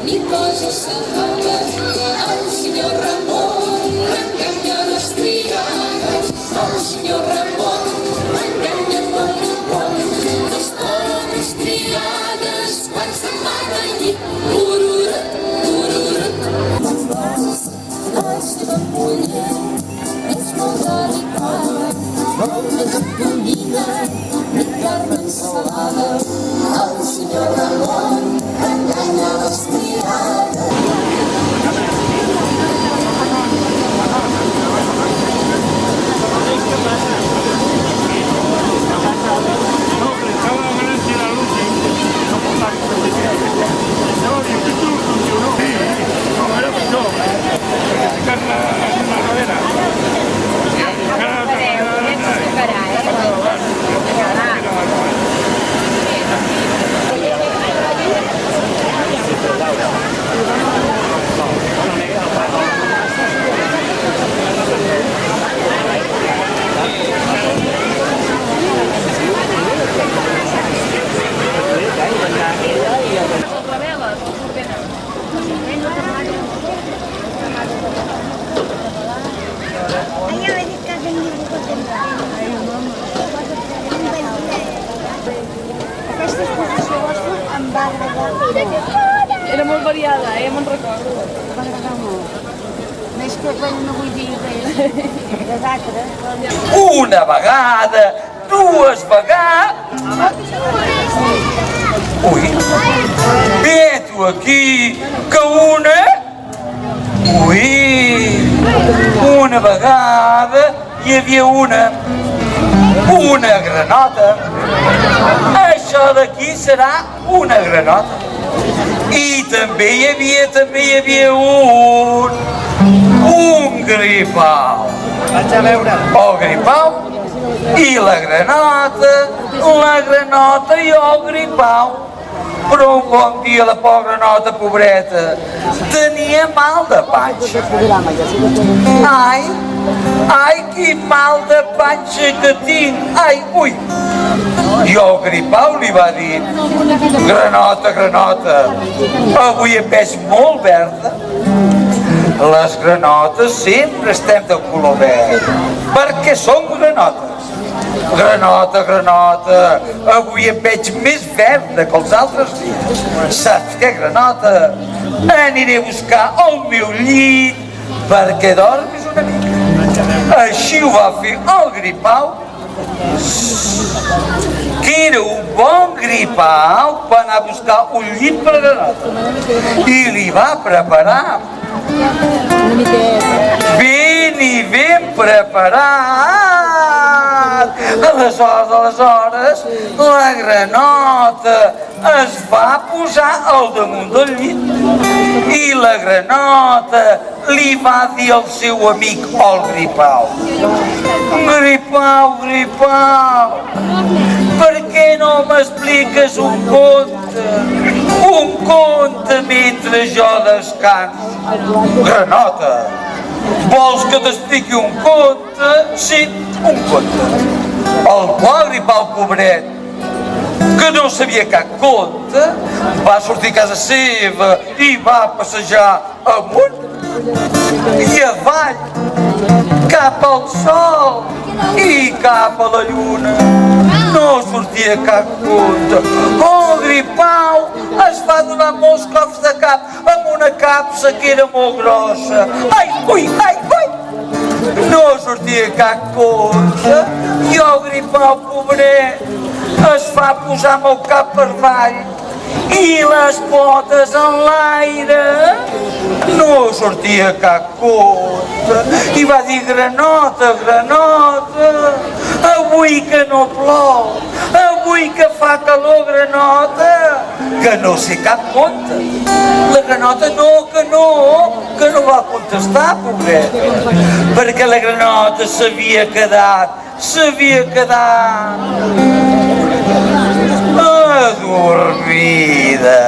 ni cosa salvava. El senyor Ramon enganya les triades, el senyor Ramon enganya molt el qual. Les pobres triades quan se'n van al llit, ururet, ururet. La seva muller és molt delicada, no una capellina ni carn ensalada. El senyor Ramon enganya les triades. Era molt variada, me'n recordo. Va agradar molt. Més que quan no vull dir de d'altres. Una vegada, dues vegades... Ui, veto aquí que una... Ui, una vegada hi havia una granota. Això d'aquí serà una granota. I també hi havia un gripau. Vaig a veure. El gripau i la granota i el gripau. Però un bon dia la pobra nota, pobreta, tenia mal de panxa. Ai, quin mal de panxa que tinc. Ai, ui. I el gripau li va dir: granota, avui em veig molt verda. Les granotes sempre estem de color verd, perquè som granotes. Granota, avui em veig més verda que els altres dies. Saps què, granota? Aniré a buscar el meu llit perquè dormis una mica. Així ho va fer el gripau, que era un bon gripau per anar a buscar un llit per la granota. I li va preparar ben preparat. Aleshores, la granota es va posar al damunt del llit i la granota li va dir al seu amic, el gripau: Gripau, per què no m'expliques un conte? Un conte mentre jo descanso. Granota, vols que t'expliqui un conte? Sí, un conte. El pobre gripau, pobret, que no sabia cap conte, va sortir a casa seva i va passejar amunt i avall, cap al sol i cap a la lluna. No sortia cap conte. El gripau es va donar molts cops de cap amb una capsa que era molt grossa. Ai, ui! No sortia cap conte i el gripau, pobret, es va posar amb el cap per avall i les potes en l'aire. No sortia cap conte i va dir: granota, avui que no plou, avui que fa calor, granota, que no sé cap conte. La granota que no va contestar, pobret, perquè la granota s'havia quedat adormida.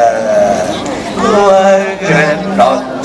La granota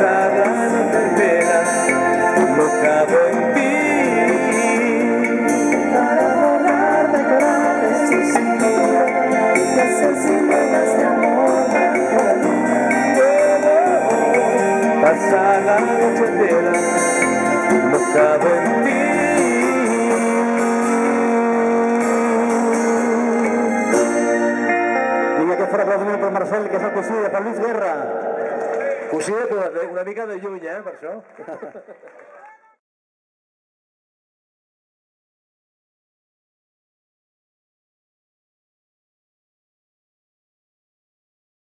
cabo en ti. Vinga, aquest fort aplaudiment per Marcel, que és el cosí de Pau Lluís Guerra. Cosí una mica de lluny, per això.